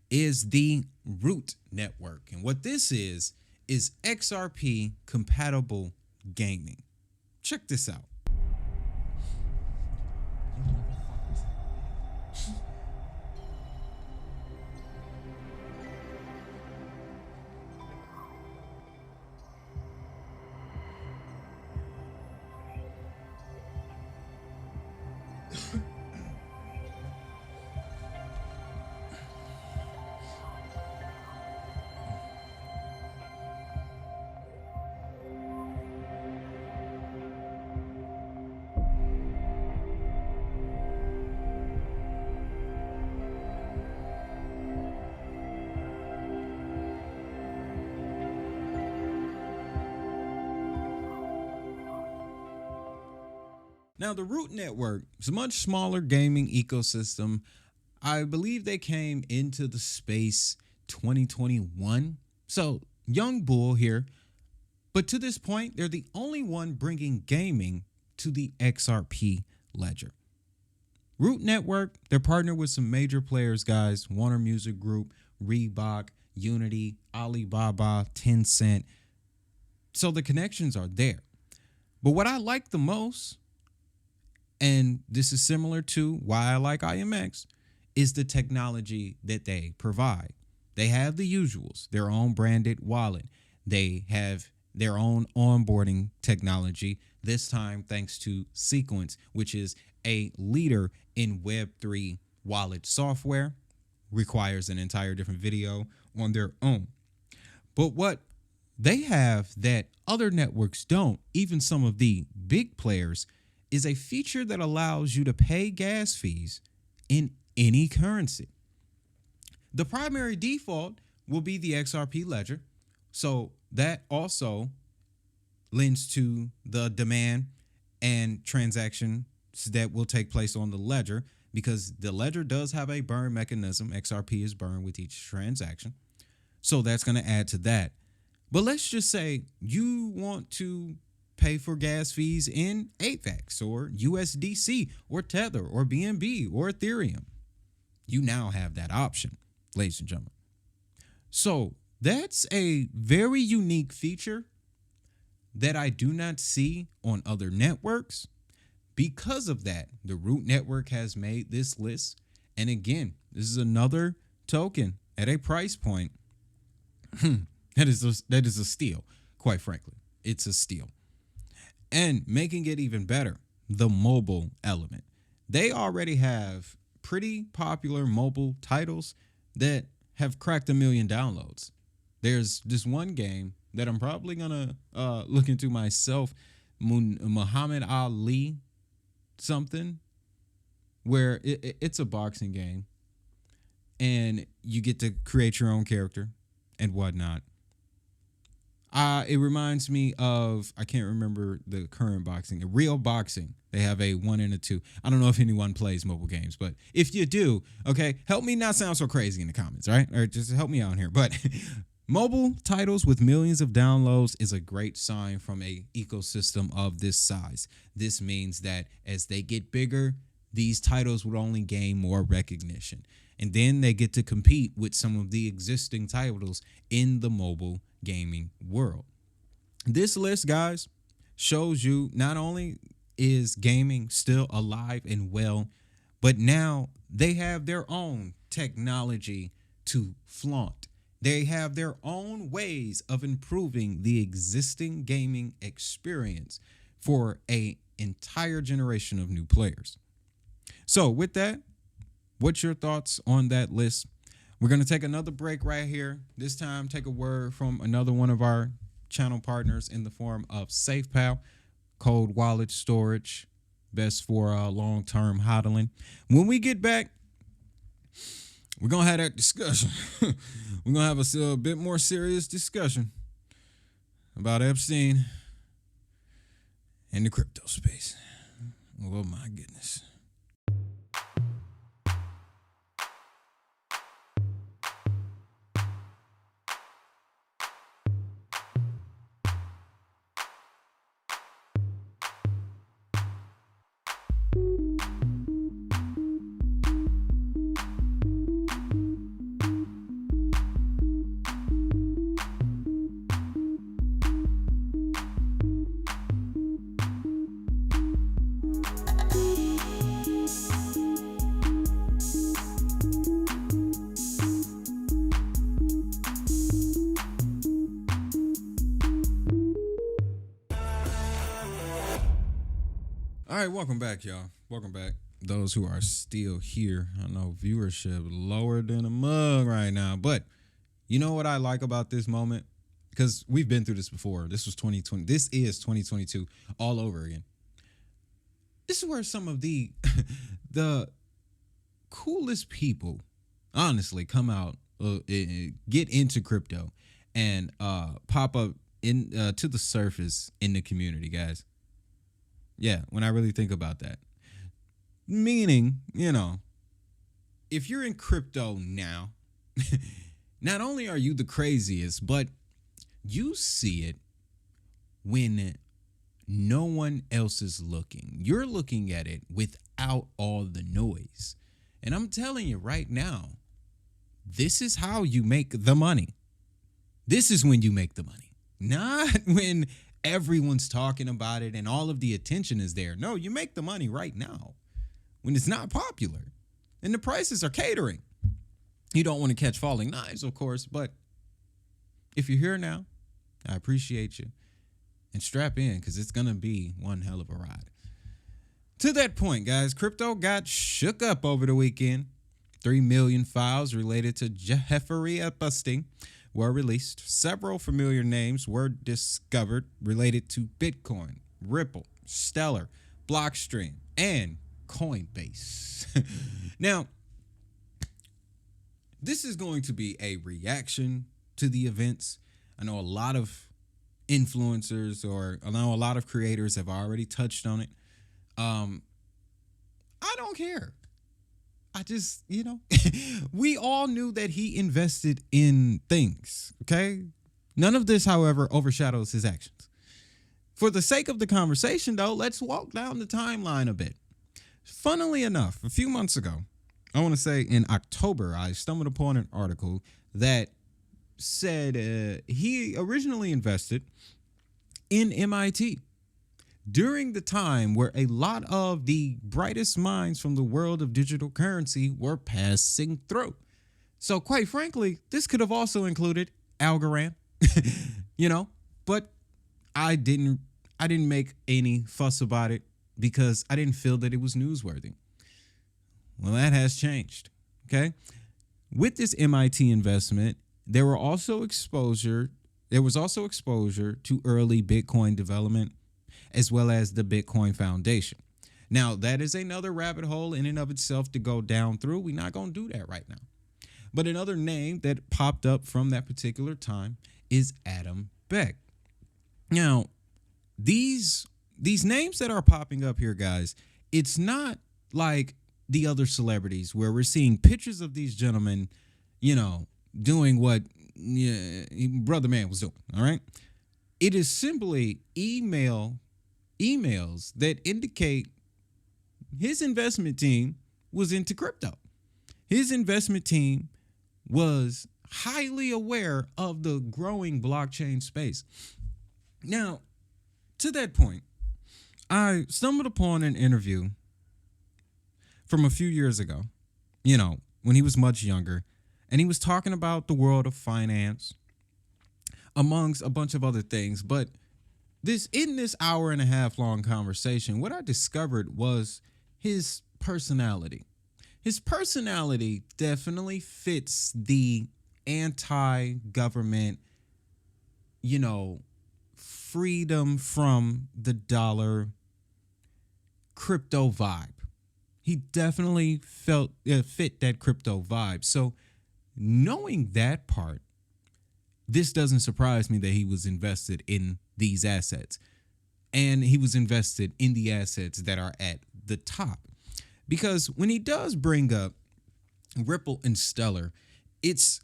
is the Root Network. And what this is XRP compatible gaming. Check this out. Now, the Root Network is a much smaller gaming ecosystem. I believe they came into the space 2021. So, young bull here. But to this point, they're the only one bringing gaming to the XRP ledger. Root Network, they're partnered with some major players, guys. Warner Music Group, Reebok, Unity, Alibaba, Tencent. So the connections are there. But what I like the most, and this is similar to why I like IMX, is the technology that they provide. They have the usuals, their own branded wallet. They have their own onboarding technology, this time thanks to Sequence, which is a leader in Web3 wallet software. Requires an entire different video on their own. But what they have that other networks don't, even some of the big players, is a feature that allows you to pay gas fees in any currency. The primary default will be the XRP ledger. So that also lends to the demand and transactions that will take place on the ledger, because the ledger does have a burn mechanism. XRP is burned with each transaction. So that's going to add to that. But let's just say you want to pay for gas fees in AVAX or USDC or Tether or BNB or Ethereum. You now have that option, ladies and gentlemen. So that's a very unique feature. that I do not see on other networks. Because of that, the Root Network has made this list. And again, this is another token at a price point that is a steal, quite frankly. It's a steal. And making it even better, the mobile element. They already have pretty popular mobile titles that have cracked 1 million downloads. There's this one game that I'm probably gonna look into myself, Muhammad Ali something, where it's a boxing game and you get to create your own character and whatnot. It reminds me of, I can't remember the current boxing, Real Boxing. They have a 1 and a 2. I don't know if anyone plays mobile games, but if you do, okay, help me not sound so crazy in the comments, right? Or just help me out here. But mobile titles with millions of downloads is a great sign from a ecosystem of this size. This means that as they get bigger, these titles would only gain more recognition. And then they get to compete with some of the existing titles in the mobile gaming world. This list, guys, shows you not only is gaming still alive and well, but now they have their own technology to flaunt. They have their own ways of improving the existing gaming experience for an entire generation of new players. So with that, what's your thoughts on that list? We're going to take another break right here. This time, take a word from another one of our channel partners in the form of SafePal, cold wallet storage, best for long-term hodling. When we get back, we're going to have that discussion. We're going to have a bit more serious discussion about Epstein and the crypto space. Oh, my goodness. All right, welcome back, y'all. Welcome back. Those who are still here, I know viewership lower than a mug right now, but you know what I like about this moment? Because we've been through this before. This was 2020. This is 2022 all over again. This is where some of the the coolest people, honestly, come out, get into crypto, and pop up in to the surface in the community, guys. Yeah, when I really think about that. Meaning, if you're in crypto now, not only are you the craziest, but you see it when no one else is looking. You're looking at it without all the noise. And I'm telling you right now, this is how you make the money. This is when you make the money. Not when everyone's talking about it and all of the attention is there. No, you make the money right now when it's not popular and the prices are catering. You don't want to catch falling knives, of course, but if you're here now, I appreciate you. And strap in, because it's going to be one hell of a ride. To that point, guys, crypto got shook up over the weekend. 3 million files related to Jeffrey Epstein were released. Several familiar names were discovered related to Bitcoin, Ripple, Stellar, Blockstream, and Coinbase. Now, this is going to be a reaction to the events. I know a lot of influencers, or I know a lot of creators have already touched on it. I don't care. I just, we all knew that he invested in things, okay? None of this, however, overshadows his actions. For the sake of the conversation, though, let's walk down the timeline a bit. Funnily enough, a few months ago, I want to say in October, I stumbled upon an article that said he originally invested in MIT during the time where a lot of the brightest minds from the world of digital currency were passing through. So quite frankly, this could have also included Algorand, but I didn't make any fuss about it because I didn't feel that it was newsworthy. Well, that has changed. Okay. With this MIT investment, there was also exposure to early Bitcoin development as well as the Bitcoin Foundation. Now, that is another rabbit hole in and of itself to go down through. We're not going to do that right now. But another name that popped up from that particular time is Adam Beck. Now, these names that are popping up here, guys, it's not like the other celebrities where we're seeing pictures of these gentlemen, doing what Brother Man was doing. All right. It is simply emails that indicate his investment team was into crypto. His investment team was highly aware of the growing blockchain space. Now, to that point, I stumbled upon an interview from a few years ago, when he was much younger, and he was talking about the world of finance, amongst a bunch of other things. But in this hour and a half long conversation, what I discovered was his personality. His personality definitely fits the anti-government, freedom from the dollar crypto vibe. He definitely fit that crypto vibe. So knowing that part, this doesn't surprise me that he was invested in these assets. And he was invested in the assets that are at the top. Because when he does bring up Ripple and Stellar, it's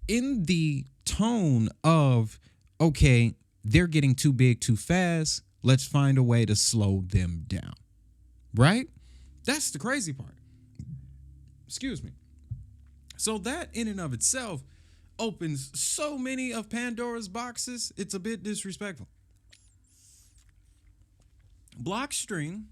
in the tone of, okay, they're getting too big too fast. Let's find a way to slow them down. Right? That's the crazy part. Excuse me. So that in and of itself opens so many of Pandora's boxes, it's a bit disrespectful. Blockstream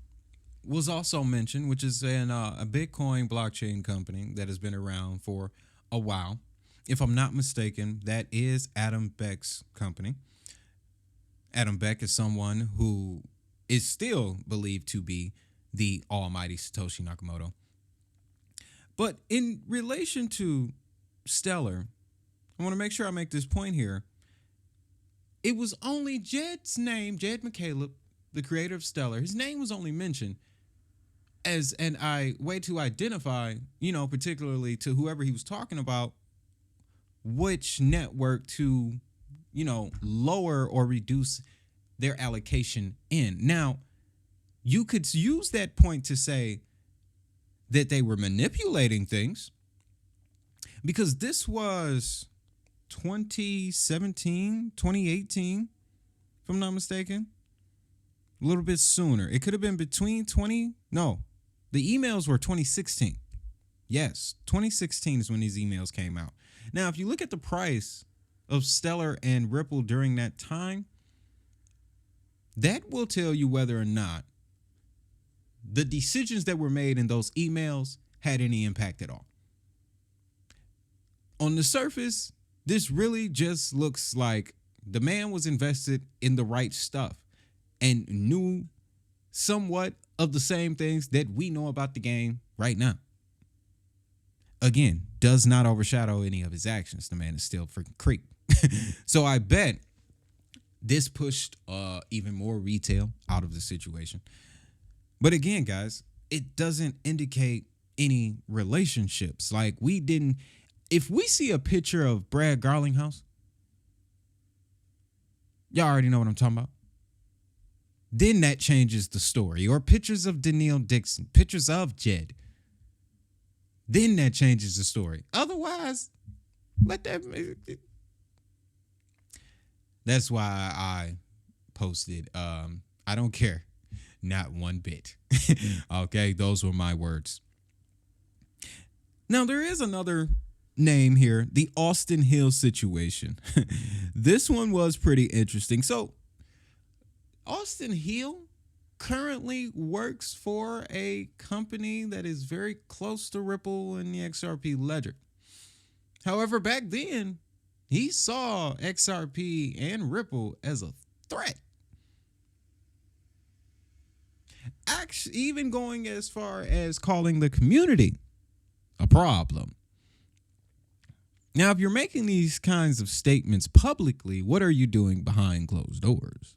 was also mentioned, which is a Bitcoin blockchain company that has been around for a while. If I'm not mistaken, that is Adam Beck's company. Adam Beck is someone who is still believed to be the almighty Satoshi Nakamoto. But in relation to Stellar, I want to make sure I make this point here. It was only Jed's name, Jed McCaleb, the creator of Stellar. His name was only mentioned as an way to identify, particularly to whoever he was talking about, which network to, lower or reduce their allocation in. Now, you could use that point to say that they were manipulating things, because this was 2017, 2018, if I'm not mistaken. A little bit sooner. It could have been between the emails were 2016. Yes, 2016 is when these emails came out. Now, if you look at the price of Stellar and Ripple during that time, that will tell you whether or not the decisions that were made in those emails had any impact at all. On the surface, this really just looks like the man was invested in the right stuff and knew somewhat of the same things that we know about the game right now. Again, does not overshadow any of his actions. The man is still freaking creep. So I bet this pushed even more retail out of the situation. But again, guys, it doesn't indicate any relationships. Like if we see a picture of Brad Garlinghouse, y'all already know what I'm talking about. Then that changes the story. Or pictures of Danielle Dixon, pictures of Jed. Then that changes the story. Otherwise, that's why I posted, I don't care. Not one bit. Okay, those were my words. Now, there is another name here, the Austin Hill situation. This one was pretty interesting. So, Austin Hill currently works for a company that is very close to Ripple and the XRP ledger. However, back then, he saw XRP and Ripple as a threat. Actually, even going as far as calling the community a problem. Now, if you're making these kinds of statements publicly, what are you doing behind closed doors?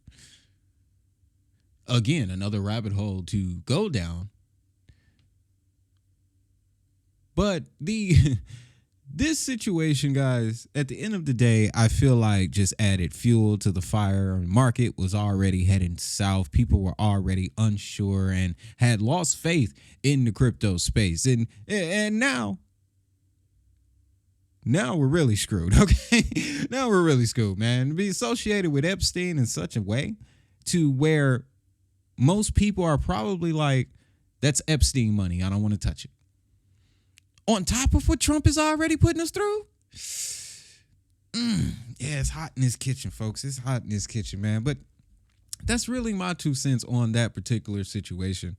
Again, another rabbit hole to go down. But this situation, guys, at the end of the day, I feel like just added fuel to the fire. The market was already heading south. People were already unsure and had lost faith in the crypto space. And now we're really screwed, okay? Now we're really screwed, man. To be associated with Epstein in such a way to where most people are probably like, that's Epstein money. I don't want to touch it. On top of what Trump is already putting us through. Yeah, it's hot in this kitchen, folks. It's hot in this kitchen, man. But that's really my 2 cents on that particular situation.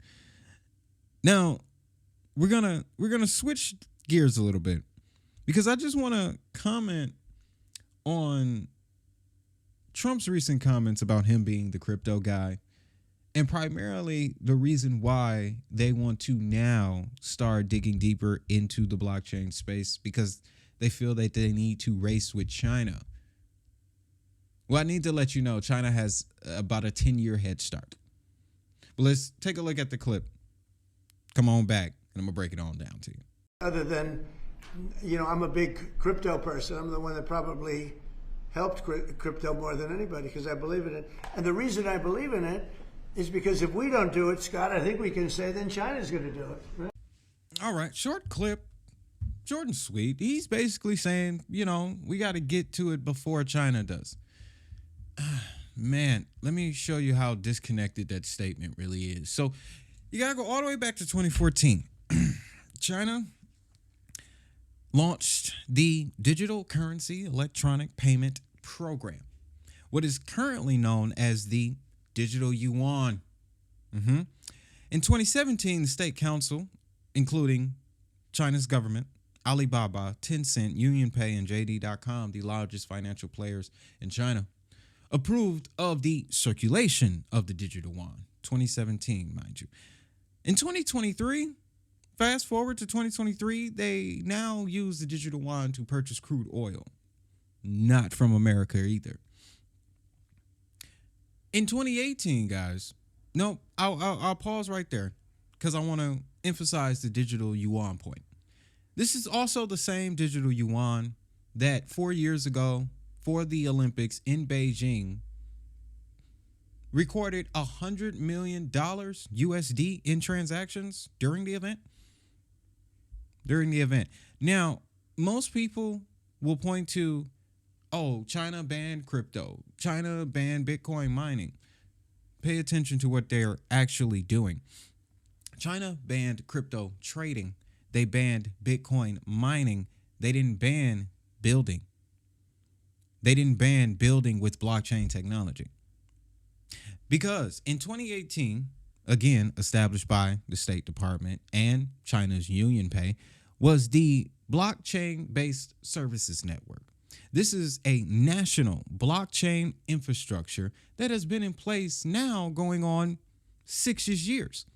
Now, we're gonna switch gears a little bit because I just want to comment on Trump's recent comments about him being the crypto guy. And primarily the reason why they want to now start digging deeper into the blockchain space because they feel that they need to race with China. Well, I need to let you know China has about a 10-year head start. But let's take a look at the clip. Come on back, and I'm going to break it on down to you. Other than, I'm a big crypto person. I'm the one that probably helped crypto more than anybody because I believe in it. And the reason I believe in it is because if we don't do it, Scott, I think we can say then China's going to do it. Right? All right, short clip. Short and sweet. He's basically saying, we got to get to it before China does. Man, let me show you how disconnected that statement really is. So you got to go all the way back to 2014. China launched the Digital Currency Electronic Payment Program, what is currently known as the Digital Yuan. In 2017, the State Council, including China's government, Alibaba, Tencent, UnionPay, and JD.com, the largest financial players in China, approved of the circulation of the digital yuan. 2017, mind you. In 2023, fast forward to 2023, they now use the digital yuan to purchase crude oil. Not from America either. In 2018, guys, I'll pause right there because I want to emphasize the digital yuan point. This is also the same digital yuan that 4 years ago for the Olympics in Beijing recorded $100 million USD in transactions during the event. Now, most people will point to, China banned crypto. China banned Bitcoin mining. Pay attention to what they're actually doing. China banned crypto trading. They banned Bitcoin mining. They didn't ban building. They didn't ban building with blockchain technology. Because in 2018, again, established by the State Department and China's UnionPay, was the blockchain-based services network. This is a national blockchain infrastructure that has been in place now going on 6 years.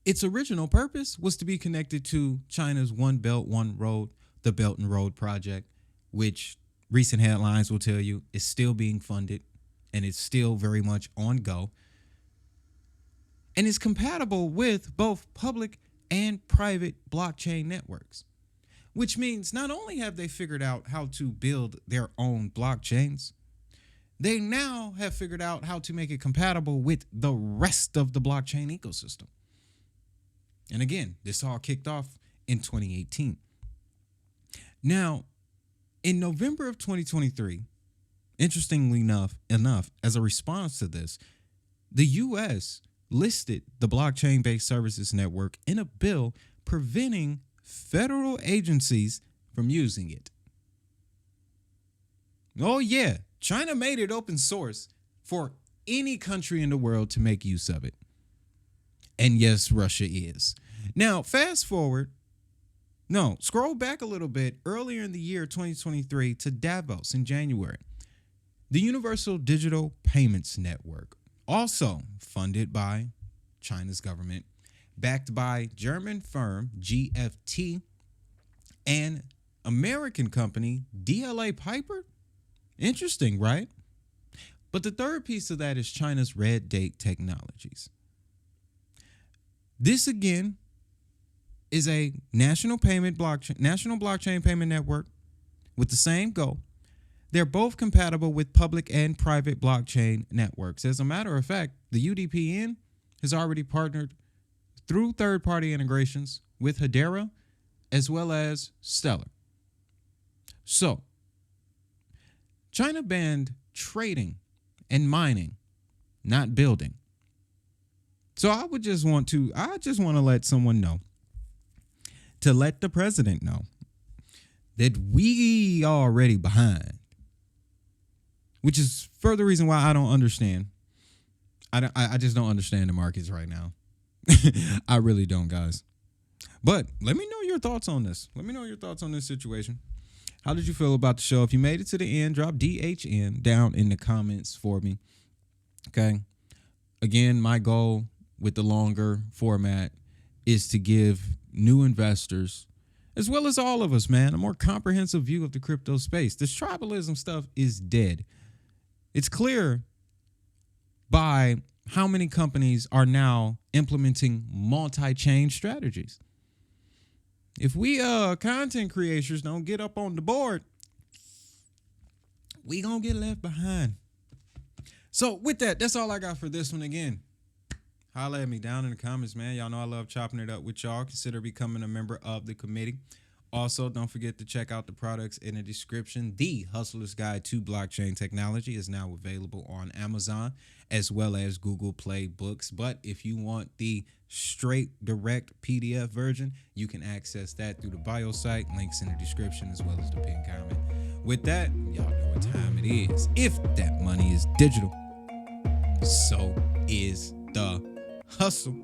Its original purpose was to be connected to China's One Belt, One Road, the Belt and Road Project, which recent headlines will tell you is still being funded and it's still very much on go. And it's compatible with both public and private blockchain networks. Which means not only have they figured out how to build their own blockchains, they now have figured out how to make it compatible with the rest of the blockchain ecosystem. And again, this all kicked off in 2018. Now, in November of 2023, interestingly enough, as a response to this, the U.S. listed the blockchain-based services network in a bill preventing federal agencies from using it. Oh yeah, China made it open source for any country in the world to make use of it. And yes, Russia is. Now, scroll back a little bit earlier in the year 2023 to Davos in January. The Universal Digital Payments Network, also funded by China's government, backed by German firm GFT and American company DLA Piper. Interesting, right? But the third piece of that is China's Red Date Technologies. This again is a national blockchain payment network with the same goal. They're both compatible with public and private blockchain networks. As a matter of fact, the UDPN has already partnered through third-party integrations with Hedera as well as Stellar. So, China banned trading and mining, not building. So I just want to let someone know, to let the president know that we already behind, which is further reason why I don't understand. I just don't understand the markets right now. I really don't, guys. But let me know your thoughts on this. Let me know your thoughts on this situation. How did you feel about the show? If you made it to the end, drop DHN down in the comments for me. Okay. Again, my goal with the longer format is to give new investors, as well as all of us, man, a more comprehensive view of the crypto space. This tribalism stuff is dead. It's clear by how many companies are now implementing multi-chain strategies. If we content creators don't get up on the board, we gonna get left behind. So with that, that's all I got for this one. Again, holla at me down in the comments, man. Y'all know I love chopping it up with y'all. Consider becoming a member of the committee. Also, don't forget to check out the products in the description. The Hustler's Guide to Blockchain Technology is now available on Amazon as well as Google Play Books. But if you want the straight direct PDF version, you can access that through the bio site. Links in the description as well as the pinned comment. With that, y'all know what time it is. If that money is digital, so is the hustle.